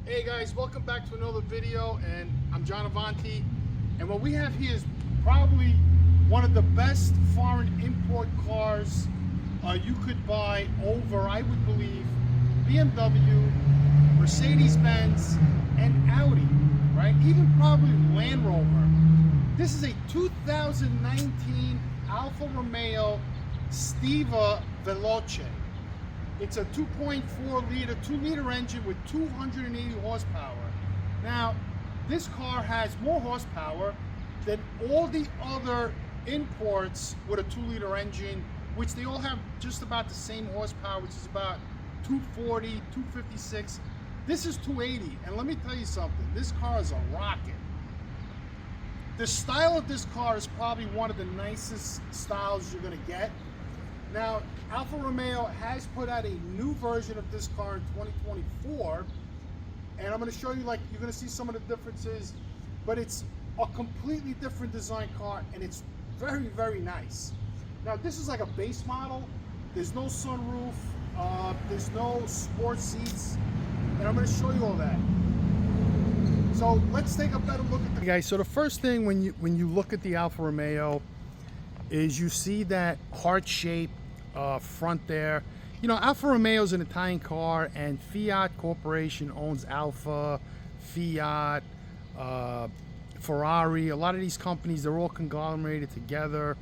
Hey guys, welcome back to another video, and I'm JohnAvanti, and what we have here is probably one of the best foreign import cars you could buy over, I would believe, BMW, Mercedes-Benz, and Audi, right? Even probably Land Rover. This is a 2019 Alfa Romeo Stelvio Veloce. It's a 2.4 liter, 2-liter engine with 280 horsepower. Now, this car has more horsepower than all the other imports with a 2-liter engine, which they all have just about the same horsepower, which is about 240, 256. This is 280, and let me tell you something, this car is a rocket. The style of this car is probably one of the nicest styles you're gonna get. Now, Alfa Romeo has put out a new version of this car in 2024, and I'm going to show you, like, you're going to see some of the differences, but it's a completely different design car, and it's very, very nice. Now, this is like a base model. There's no sunroof, there's no sport seats, and I'm going to show you all that. So let's take a better look at the guys. So the first thing when you look at the Alfa Romeo is you see that heart-shaped front there. You know, Alfa Romeo is an Italian car, and Fiat Corporation owns Alfa, Fiat, Ferrari. A lot of these companies, they're all conglomerated together,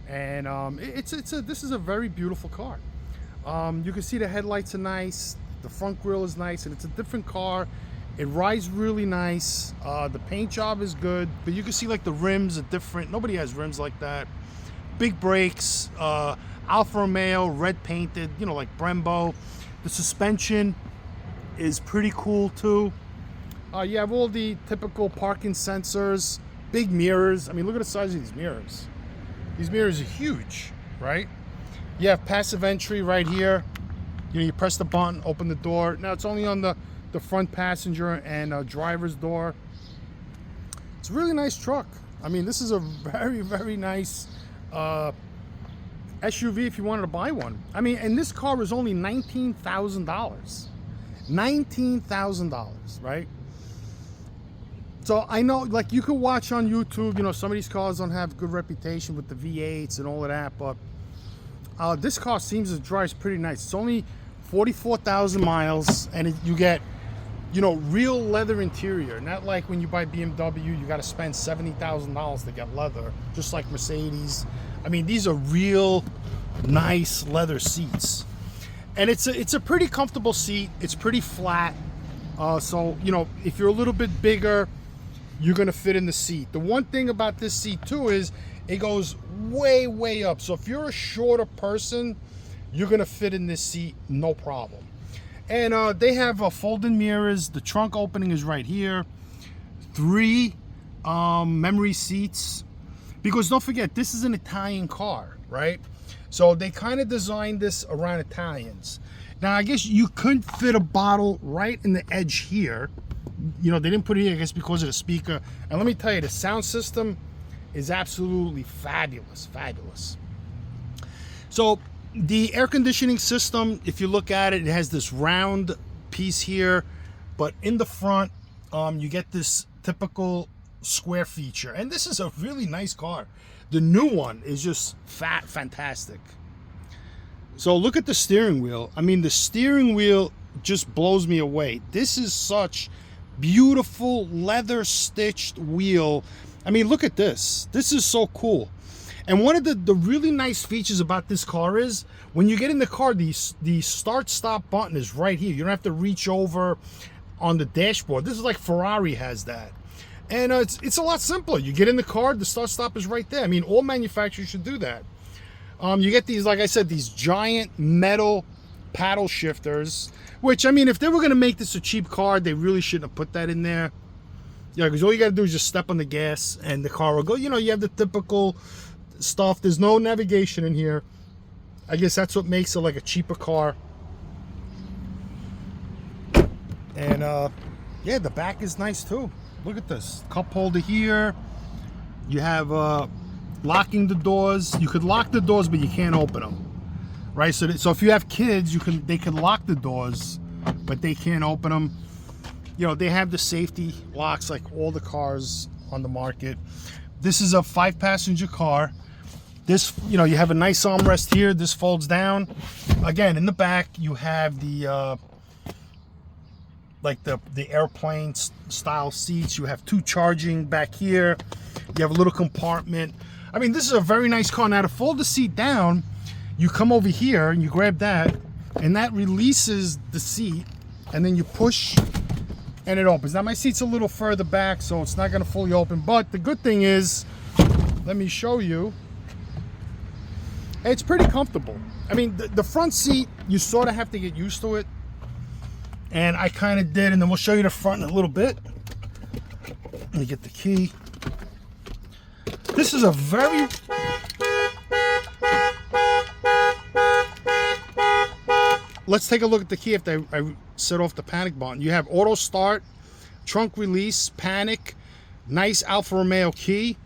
and this is a very beautiful car. You can see the headlights are nice, the front grille is nice, and it's a different car. It rides really nice. The paint job is good, but you can see like the rims are different. Nobody has rims like that. Big brakes, Alfa Romeo, red painted, you know, like Brembo. The suspension is pretty cool too. You have all the typical parking sensors, big mirrors. I mean, look at the size of these mirrors. These mirrors are huge, right? You have passive entry right here. You know, you press the button, open the door. Now it's only on the front passenger and driver's door. It's a really nice truck. I mean, this is a very, very nice SUV if you wanted to buy one. I mean, and this car is only $19,000. $19,000, right? So I know, like, you could watch on YouTube, you know, some of these cars don't have good reputation with the V8s and all of that, but this car seems to drive pretty nice. It's only 44,000 miles, and you get, you know, real leather interior. Not like when you buy BMW, you got to spend $70,000 to get leather, just like Mercedes. I mean, these are real nice leather seats, and it's a pretty comfortable seat. It's pretty flat, so you know, if you're a little bit bigger, you're gonna fit in the seat. The one thing about this seat too is it goes way, way up. So if you're a shorter person, you're gonna fit in this seat no problem. And they have folding mirrors. The trunk opening is right here. 3 memory seats. Because don't forget, this is an Italian car, right? So they kind of designed this around Italians. Now, I guess you couldn't fit a bottle right in the edge here. You know, they didn't put it here, I guess, because of the speaker. And let me tell you, the sound system is absolutely fabulous, fabulous. So the air conditioning system, if you look at it, it has this round piece here, but in the front, you get this typical square feature, and this is a really nice car. The new one is just fantastic. So look at the steering wheel. I mean, the steering wheel just blows me away. This is such beautiful leather stitched wheel. I mean, look at this. This is so cool. And one of the really nice features about this car is when you get in the car, the start-stop button is right here. You don't have to reach over on the dashboard. This is like Ferrari has that. And it's a lot simpler. You get in the car, the start-stop is right there. I mean, all manufacturers should do that. You get these, like I said, these giant metal paddle shifters, which, I mean, if they were going to make this a cheap car, they really shouldn't have put that in there. Yeah, because all you got to do is just step on the gas and the car will go. You know, you have the typical stuff. There's no navigation in here. I guess that's what makes it like a cheaper car. And yeah, the back is nice too. Look at this cup holder here. You have locking the doors. You could lock the doors, but you can't open them, right? So if you have kids, they can lock the doors, but they can't open them. You know, they have the safety locks like all the cars on the market. This is a 5-passenger car. This, you know, you have a nice armrest here. This folds down. Again, in the back, you have the like the airplane style seats. You have 2 charging back here. You have a little compartment. I mean, this is a very nice car. Now, to fold the seat down, you come over here and you grab that, and that releases the seat, and then you push and it opens. Now, my seat's a little further back, so it's not going to fully open, but the good thing is, let me show you, it's pretty comfortable. I mean, the front seat, you sort of have to get used to it, and I kind of did, and then we'll show you the front in a little bit. Let me get the key. This is a very... Let's take a look at the key after I set off the panic button. You have auto start, trunk release, panic, nice Alfa Romeo key.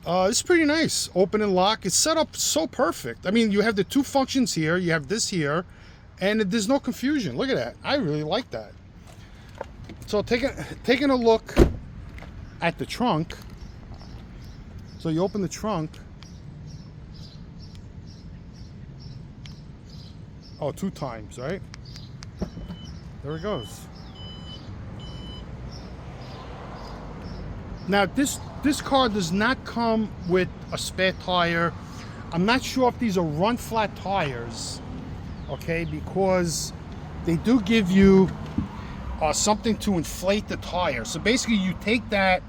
It's pretty nice. Open and lock. It's set up so perfect. I mean, you have the 2 functions here. You have this here, and there's no confusion. Look at that. I really like that. So taking a look at the trunk. So you open the trunk. Oh, 2 times, right? There it goes. Now, this car does not come with a spare tire. I'm not sure if these are run flat tires, okay, because they do give you something to inflate the tire. So basically, you take that,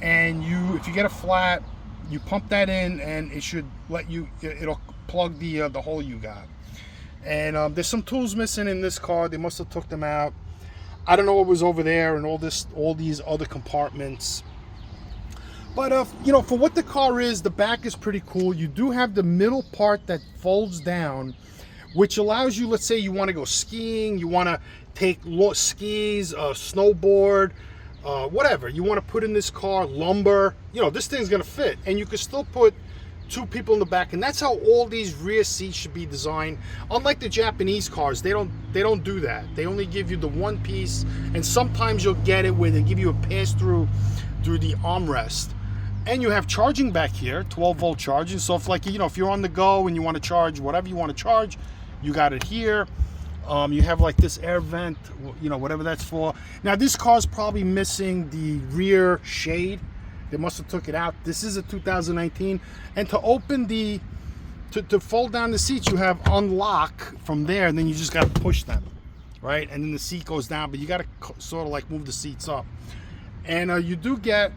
and if you get a flat, you pump that in, and it should let you. It'll plug the hole you got. And there's some tools missing in this car. They must have took them out. I don't know what was over there and all these other compartments. But you know, for what the car is, the back is pretty cool. You do have the middle part that folds down, which allows you, let's say you want to go skiing, you want to take skis, snowboard, whatever. You want to put in this car, lumber. You know, this thing's going to fit. And you can still put 2 people in the back, and that's how all these rear seats should be designed. Unlike the Japanese cars, they don't do that. They only give you the 1 piece, and sometimes you'll get it where they give you a pass-through through the armrest. And you have charging back here, 12-volt charging. So if, like, you know, if you're on the go and you want to charge whatever you want to charge, you got it here. You have like this air vent, you know, whatever that's for. Now, this car's probably missing the rear shade. They must have took it out. This is a 2019. And to open to fold down the seats, you have unlock from there, and then you just got to push them, right? And then the seat goes down, but you got to sort of like move the seats up. And you do get,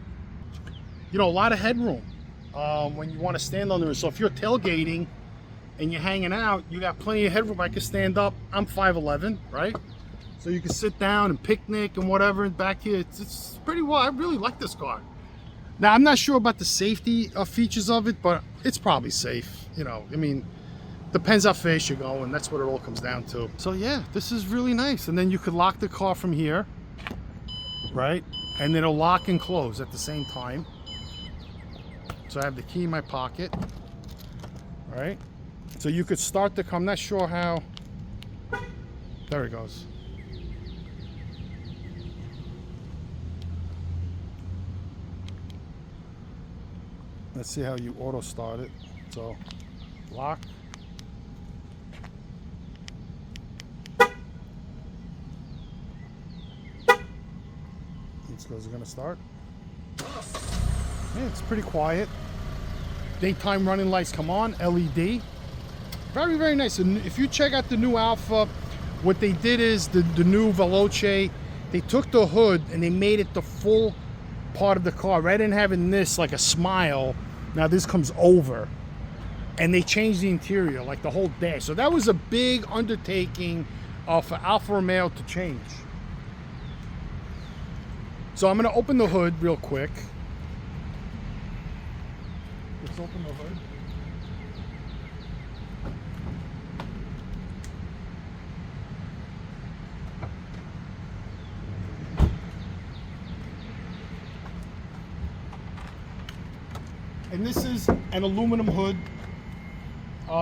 you know, a lot of headroom when you want to stand under it. So if you're tailgating and you're hanging out, you got plenty of headroom. I can stand up. I'm 5'11", right? So you can sit down and picnic and whatever. And back here, it's pretty well. I really like this car. Now, I'm not sure about the safety features of it, but it's probably safe. You know, I mean, depends how fast you go, and that's what it all comes down to. So yeah, this is really nice. And then you could lock the car from here, right? And then it'll lock and close at the same time. So I have the key in my pocket, all right? So you could start the car. I'm not sure how. There it goes. Let's see how you auto start it. So, lock. Is it gonna start? Yeah, it's pretty quiet. Daytime running lights come on, LED. Very, very nice. And if you check out the new Alfa, what they did is the new Veloce, they took the hood and they made it the full part of the car. Rather than having this like a smile, now this comes over. And they changed the interior, like the whole dash. So that was a big undertaking for Alfa Romeo to change. So I'm going to open the hood real quick. Let's open the hood. And this is an aluminum hood.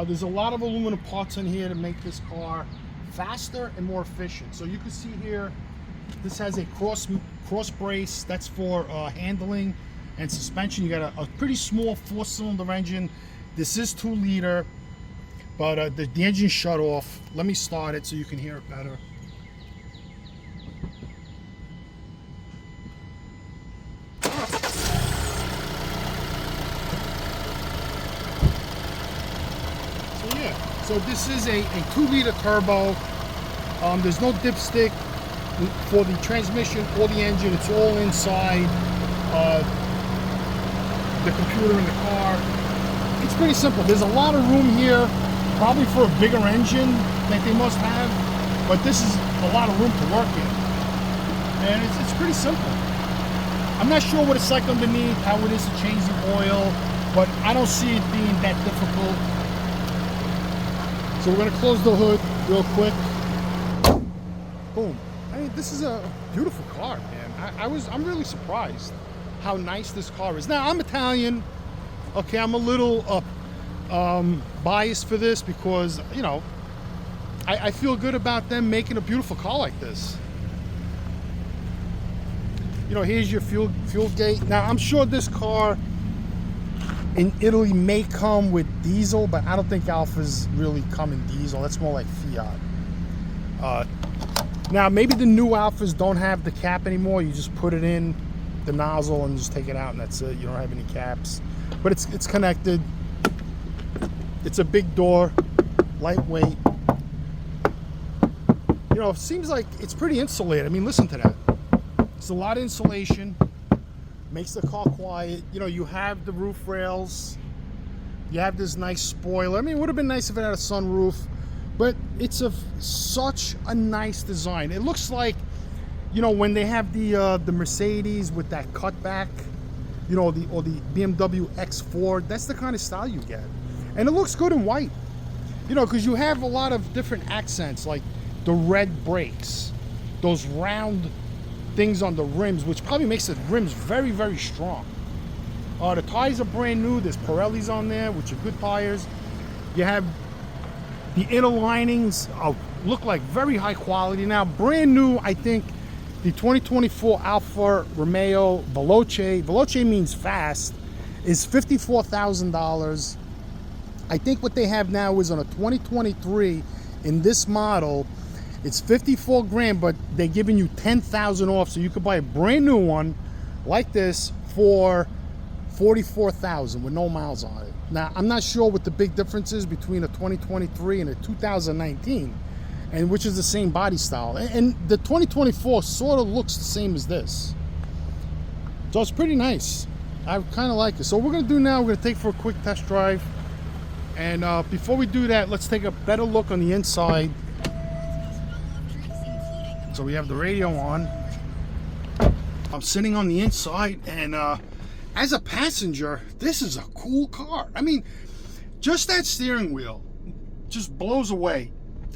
There's a lot of aluminum parts in here to make this car faster and more efficient. So you can see here, This has a cross brace. That's for handling and suspension. You got a pretty small 4-cylinder engine. This is 2-liter, but the engine shut off. Let me start it so you can hear it better. So this is a 2-liter turbo. There's no dipstick for the transmission or the engine. It's all inside the computer in the car. It's pretty simple. There's a lot of room here, probably for a bigger engine that they must have, but this is a lot of room to work in. And it's pretty simple. I'm not sure what it's like underneath, how it is to change the oil, but I don't see it being that difficult. So we're gonna close the hood real quick. Boom. I mean, this is a beautiful car, man. I'm really surprised how nice this car is. Now, I'm Italian. Okay, I'm a little biased for this because, you know, I feel good about them making a beautiful car like this. You know, here's your fuel gate. Now, I'm sure this car in Italy may come with diesel, but I don't think Alfas really come in diesel. That's more like Fiat. Now, maybe the new Alfas don't have the cap anymore. You just put it in the nozzle and just take it out, and that's it. You don't have any caps. But it's connected. It's a big door, lightweight. You know, it seems like it's pretty insulated. I mean, listen to that. It's a lot of insulation. Makes the car quiet. You know, you have the roof rails. You have this nice spoiler. I mean, it would have been nice if it had a sunroof, but it's such a nice design. It looks like, you know, when they have the Mercedes with that cutback, you know, or the BMW X4, that's the kind of style you get. And it looks good in white. You know, because you have a lot of different accents, like the red brakes, those round things on the rims, which probably makes the rims very, very strong. The tires are brand new. There's Pirellis on there, which are good tires. You have the inner linings look like very high quality. Now, brand new, I think, the 2024 Alfa Romeo Veloce. Veloce means fast. Is $54,000. I think what they have now is on a 2023 in this model. It's 54 grand, but they're giving you 10,000 off, so you could buy a brand new one like this for 44,000 with no miles on it. Now, I'm not sure what the big difference is between a 2023 and a 2019, and which is the same body style. And the 2024 sort of looks the same as this. So it's pretty nice. I kind of like it. So what we're gonna do now, we're gonna take for a quick test drive. And before we do that, let's take a better look on the inside. So we have the radio on. I'm sitting on the inside, and as a passenger, this is a cool car. I mean, just that steering wheel just blows away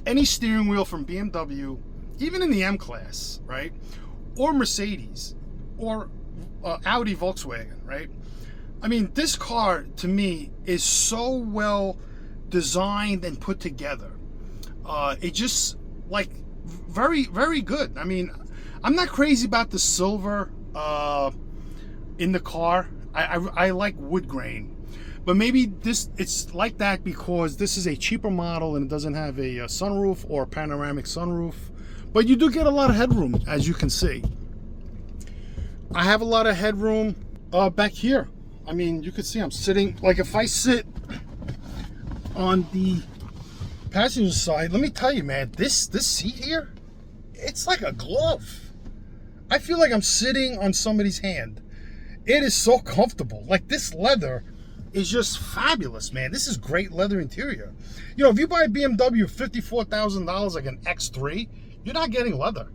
any steering wheel from BMW, even in the M class, right? Or Mercedes, or Audi, Volkswagen, right? I mean, this car to me is so well designed and put together. It just like very, very good. I mean, I'm not crazy about the silver in the car. I like wood grain, but maybe it's like that because this is a cheaper model and it doesn't have a sunroof or a panoramic sunroof, but you do get a lot of headroom, as you can see. I have a lot of headroom back here. I mean, you can see I'm sitting, like if I sit on the passenger side, let me tell you, man, this seat here, it's like a glove. I feel like I'm sitting on somebody's hand. It is so comfortable. Like, this leather is just fabulous, man. This is great leather interior. You know, if you buy a BMW $54,000 like an X3, you're not getting leather.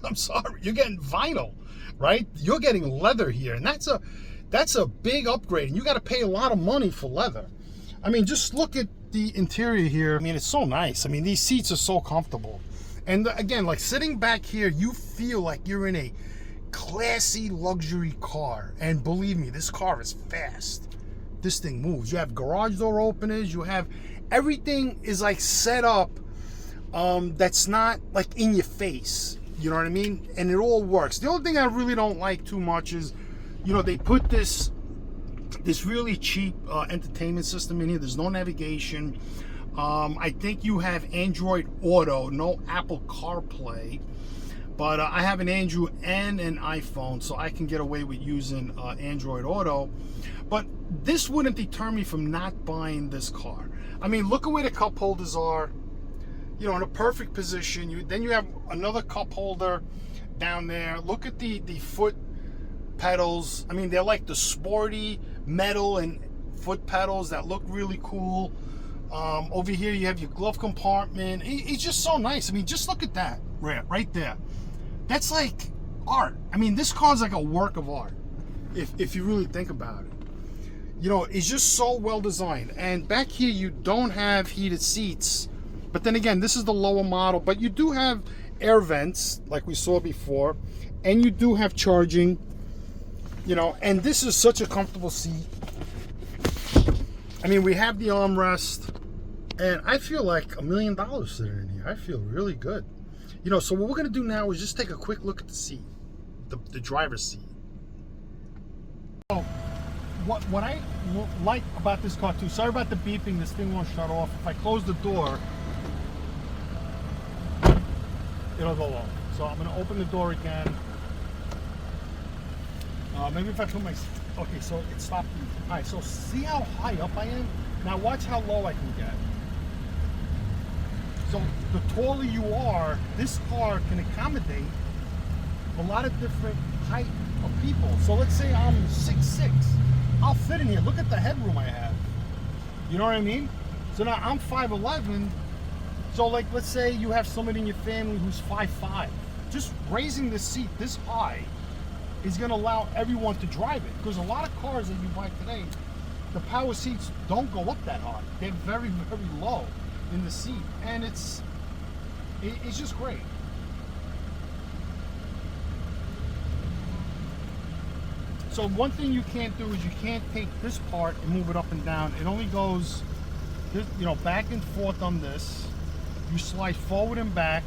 I'm sorry, you're getting vinyl, right? You're getting leather here, and that's a big upgrade, and you got to pay a lot of money for leather. I mean, just look at the interior here. I mean, it's so nice. I mean, these seats are so comfortable. And again, like sitting back here, you feel like you're in a classy luxury car. And believe me, this car is fast. This thing moves. You have garage door openers. You have everything is like set up that's not like in your face. You know what I mean? And it all works. The only thing I really don't like too much is, you know, they put this really cheap entertainment system in here. There's no navigation. I think you have Android Auto, no Apple CarPlay. But I have an Android and an iPhone, so I can get away with using Android Auto. But this wouldn't deter me from not buying this car. I mean, look at where the cup holders are. You know, in a perfect position. Then you have another cup holder down there. Look at the foot pedals. I mean, they're like the sporty metal and foot pedals that look really cool. Over here, you have your glove compartment. It's just so nice. I mean, just look at that right there. That's like art. I mean, this car's like a work of art, if you really think about it. You know, it's just so well designed. And back here, you don't have heated seats. But then again, this is the lower model. But you do have air vents, like we saw before. And you do have charging. You know, and this is such a comfortable seat. I mean, we have the armrest. And I feel like $1 million sitting in here. I feel really good. You know, so what we're going to do now is just take a quick look at the seat, the driver's seat. So, what I like about this car too, sorry about the beeping, this thing won't shut off. If I close the door, it'll go off. So I'm going to open the door again. Maybe if I put my, okay, so it stopped. All right, so see how high up I am? Now watch how low I can get. So the taller you are, this car can accommodate a lot of different height of people. So let's say I'm 6'6". I'll fit in here. Look at the headroom I have. You know what I mean? So now I'm 5'11". So like, let's say you have somebody in your family who's 5'5". Just raising the seat this high is going to allow everyone to drive it. Because a lot of cars that you buy today, the power seats don't go up that high. They're very, very low in the seat, and it's just great. So one thing you can't do is you can't take this part and move it up and down. It only goes, you know, back and forth on this. You slide forward and back,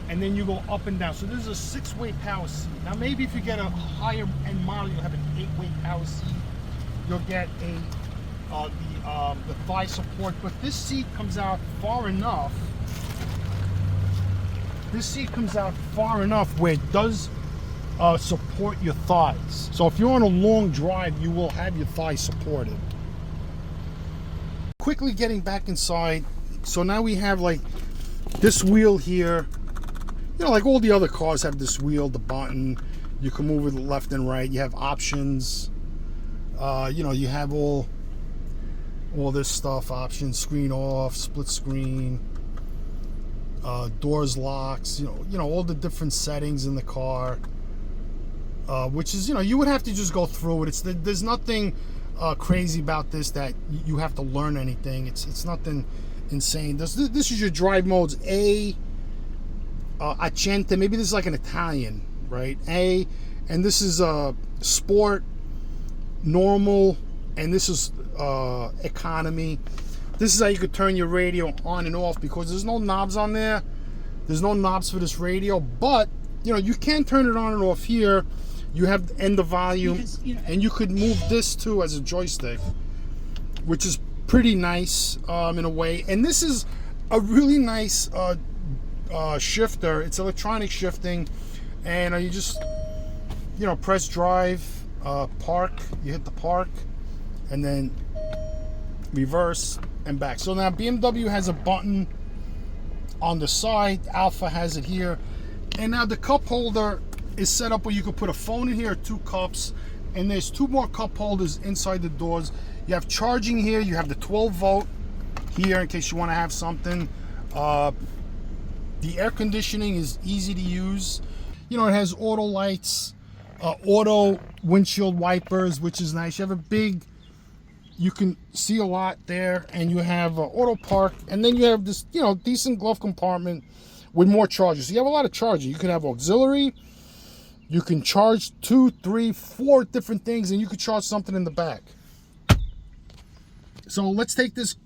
and then you go up and down. So this is a 6-way power seat. Now maybe if you get a higher end model, you'll have an 8-way power seat. You'll get the thigh support, but this seat comes out far enough. This seat comes out far enough where it does support your thighs. So if you're on a long drive, you will have your thighs supported. Quickly getting back inside. So now we have like this wheel here. You know, like all the other cars have this wheel, the button. You can move it left and right. You have options. You know, you have all this stuff, options, screen off, split screen, doors locks, you know, all the different settings in the car, which is, you know, you would have to just go through it. There's nothing crazy about this that you have to learn anything. It's nothing insane. This is your drive modes: A, Accente, maybe this is like an Italian, right? A, and this is sport, normal, and this is economy. This is how you could turn your radio on and off, because there's no knobs on there. There's no knobs for this radio, but you know, you can turn it on and off here. You have the end of volume, because, you know, and you could move this too as a joystick, which is pretty nice in a way. And this is a really nice shifter. It's electronic shifting, and you just, you know, press drive, park, you hit the park, and then reverse and back. So now BMW has a button on the side, Alfa has it here, and now the cup holder is set up where you could put a phone in here, 2 cups, and there's 2 more cup holders inside the doors. You have charging here, you have the 12 volt here in case you want to have something. The air conditioning is easy to use. You know, it has auto lights, auto windshield wipers, which is nice. You have a big, you can see a lot there, and you have auto park, and then you have this, you know, decent glove compartment with more chargers. So you have a lot of charging. You can have auxiliary, you can charge 2, 3, 4 different things, and you could charge something in the back. So let's take this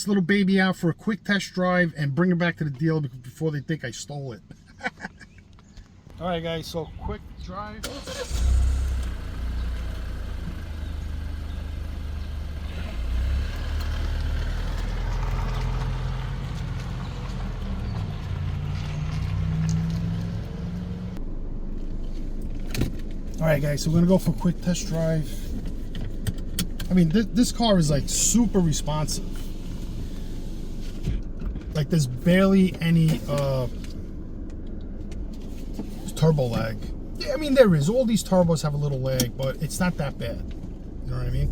little baby out for a quick test drive and bring it back to the dealer before they think I stole it. All right, guys, so quick drive. All right, guys, so we're gonna go for a quick test drive. I mean, this car is like super responsive. Like there's barely any turbo lag. Yeah, I mean there is. All these turbos have a little lag, but it's not that bad. You know what I mean?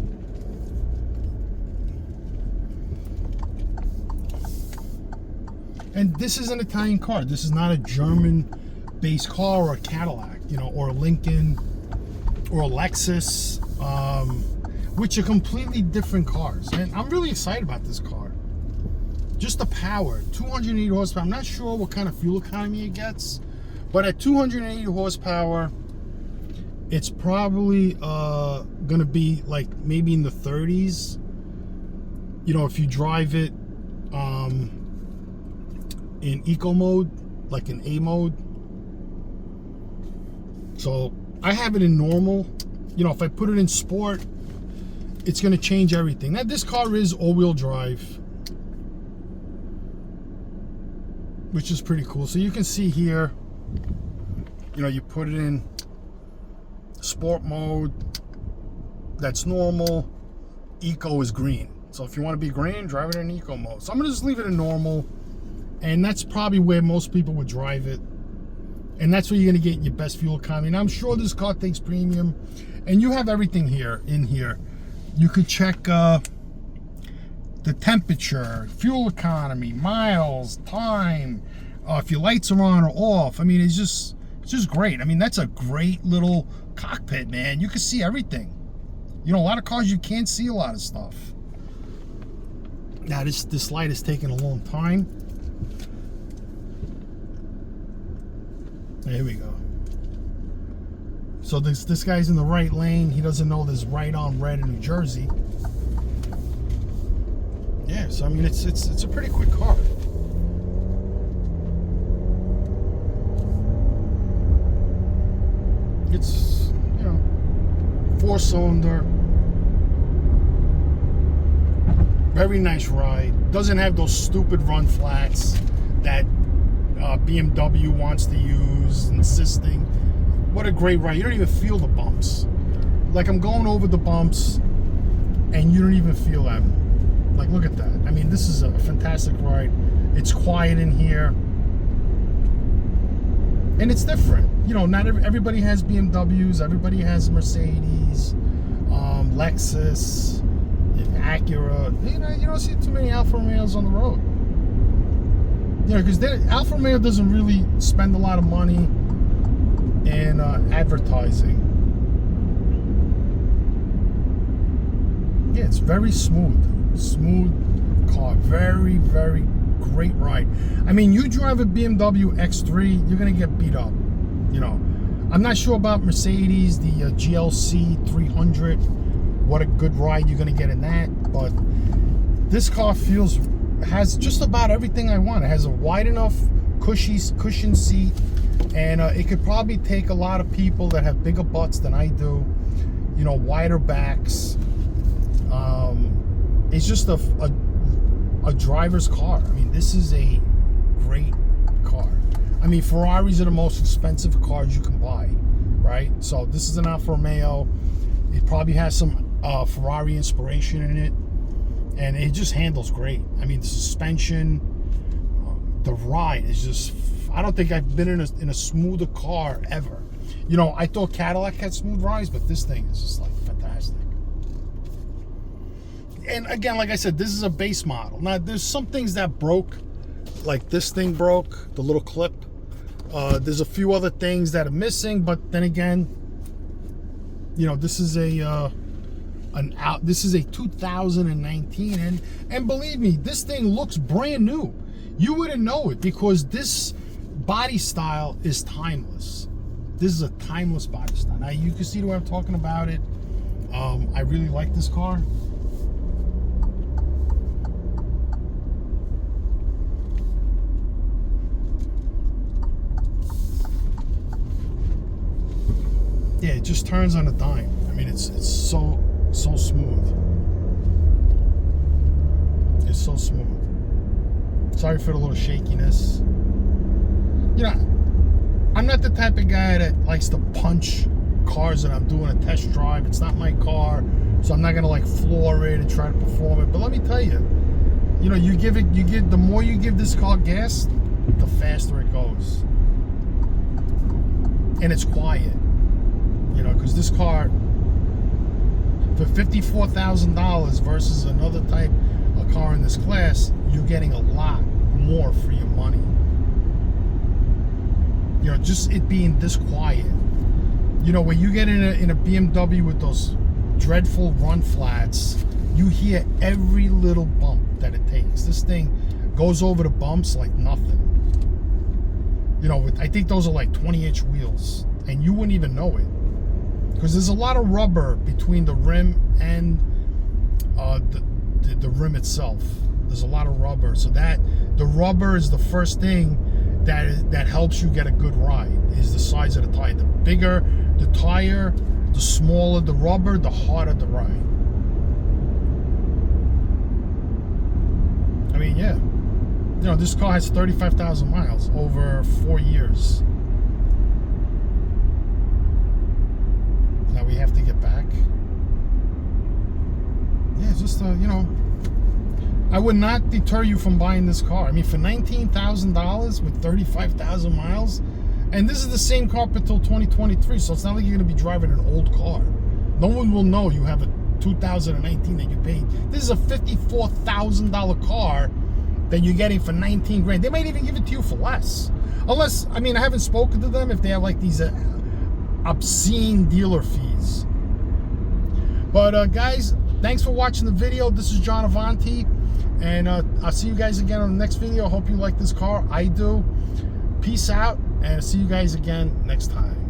And this is an Italian car. This is not a German-based car or a Cadillac, you know, or a Lincoln or a Lexus, which are completely different cars. And I'm really excited about this car. Just the power, 280 horsepower. I'm not sure what kind of fuel economy it gets, but at 280 horsepower, it's probably gonna be like maybe in the 30s. You know, if you drive it in eco mode, like in A mode. So I have it in normal. You know, if I put it in sport, it's gonna change everything. Now this car is all-wheel drive, which is pretty cool. So you can see here, you know, you put it in sport mode, that's normal. Eco is green. So if you want to be green, drive it in eco mode. So I'm gonna just leave it in normal, and that's probably where most people would drive it. And that's where you're gonna get your best fuel economy. And I'm sure this car takes premium, and you have everything here in here. You could check the temperature, fuel economy, miles, time, if your lights are on or off. I mean, it's just great. I mean, that's a great little cockpit, man. You can see everything. You know, a lot of cars you can't see a lot of stuff. Now this light is taking a long time. There we go. So this guy's in the right lane. He doesn't know there's right on red in New Jersey. Yeah, so I mean it's a pretty quick car. It's, you know, 4-cylinder. Very nice ride. Doesn't have those stupid run flats that BMW wants to use, insisting. What a great ride. You don't even feel the bumps. Like I'm going over the bumps and you don't even feel them. Like, look at that. I mean, this is a fantastic ride. It's quiet in here. And it's different. You know, not everybody has BMWs. Everybody has Mercedes, Lexus, Acura. You know, you don't see too many Alfa Romeos on the road. You know, because Alfa Romeo doesn't really spend a lot of money in advertising. Yeah, it's very smooth car. Very, very great ride. I mean, you drive a BMW X3, you're gonna get beat up. You know, I'm not sure about Mercedes, the GLC 300. What a good ride you're gonna get in that. But this car has just about everything I want. It has a wide enough cushion seat, and it could probably take a lot of people that have bigger butts than I do. You know, wider backs. It's just a driver's car. I mean, this is a great car. I mean, Ferraris are the most expensive cars you can buy, right? So this is an Alfa Romeo. It probably has some Ferrari inspiration in it, and it just handles great. I mean, the suspension, the ride is just, I don't think I've been in a smoother car ever. You know, I thought Cadillac had smooth rides, but this thing is just like fantastic. And again, like I said, this is a base model. Now, there's some things that broke, like this thing broke, the little clip. There's a few other things that are missing, but then again, you know, this is a 2019, and believe me, this thing looks brand new. You wouldn't know it because this body style is timeless. This is a timeless body style. Now you can see the way I'm talking about it. I really like this car. Yeah, it just turns on a dime. I mean, it's so smooth. It's so smooth. Sorry for the little shakiness. You know, I'm not the type of guy that likes to punch cars that I'm doing a test drive. It's not my car, so I'm not gonna like floor it and try to perform it. But let me tell you, you know, the more you give this car gas, the faster it goes. And it's quiet, you know, because this car, for $54,000 versus another type of car in this class, you're getting a lot more for your money. You know, just it being this quiet. You know, when you get in a BMW with those dreadful run flats, you hear every little bump that it takes. This thing goes over the bumps like nothing. You know, I think those are like 20-inch wheels, and you wouldn't even know it. Because there's a lot of rubber between the rim and the rim itself. There's a lot of rubber, so that the rubber is the first thing that helps you get a good ride, is the size of the tire. The bigger the tire, the smaller the rubber, the harder the ride. I mean, yeah. You know, this car has 35,000 miles over 4 years. Now we have to get back. Yeah, just, you know, I would not deter you from buying this car. I mean, for $19,000 with 35,000 miles, and this is the same car up until 2023, so it's not like you're going to be driving an old car. No one will know you have a 2019 that you paid. This is a $54,000 car that you're getting for 19 grand. They might even give it to you for less. Unless, I mean, I haven't spoken to them if they have like these obscene dealer fees. But guys, thanks for watching the video. This is JohnAvanti, and I'll see you guys again on the next video. Hope you like this car. I do. Peace out, and see you guys again next time.